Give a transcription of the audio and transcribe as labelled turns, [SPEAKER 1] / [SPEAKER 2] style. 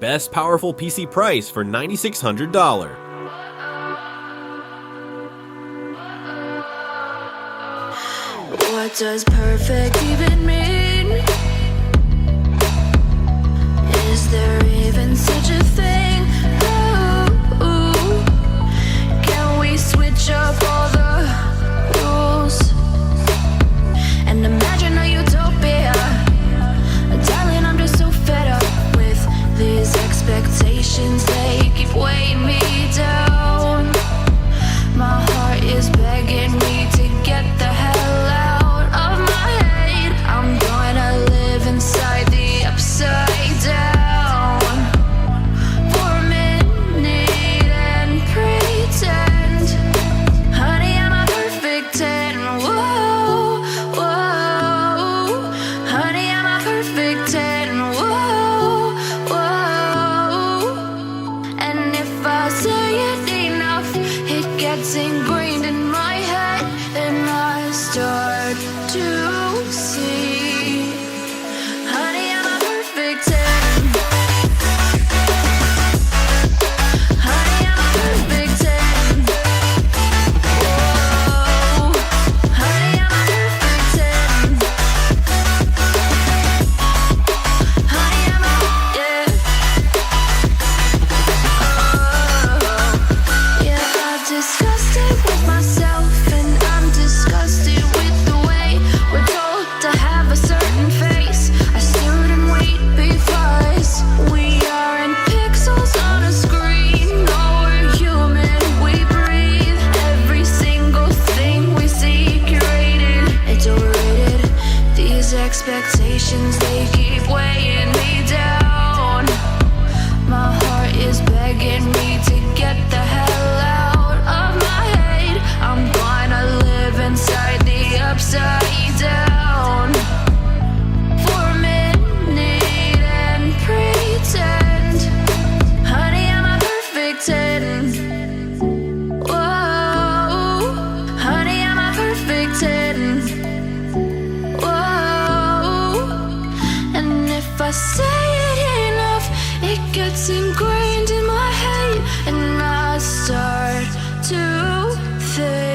[SPEAKER 1] best powerful PC price for $9,600.
[SPEAKER 2] What does perfect even mean? Is there even such a thing? Ooh, can we switch up all the rules and imagine a utopia? Darling, I'm just so fed up with these expectations. They keep weighing me down. My heart is begging me to get the hell out of my head. I'm gonna live inside the upside down for a minute and pretend, honey, I'm a perfect 10. Whoa, whoa, honey, I'm a perfect 10. Whoa, whoa, and if I say it enough, it gets ingrained in my head, and I start to see, honey, I'm a perfect 10. Honey, I'm a perfect 10. Whoa, honey, I'm a perfect 10. Honey, I'm a, yeah. Oh, yeah, I've discussed it with myself, and I'm disgusted with the way we're told to have a certain face. I stood and wait because we aren't pixels on a screen. No, we're human, we breathe. Every single thing we see curated. It's overrated. These expectations, they keep weighing me down. My heart is begging me to get the hell out of my head. I'm gonna live inside the upside down for a minute and pretend, honey, I'm a perfect 10. Whoa, honey, I'm a perfect 10. Whoa, and if I say it enough, it gets ingrained in my head, and I start to think.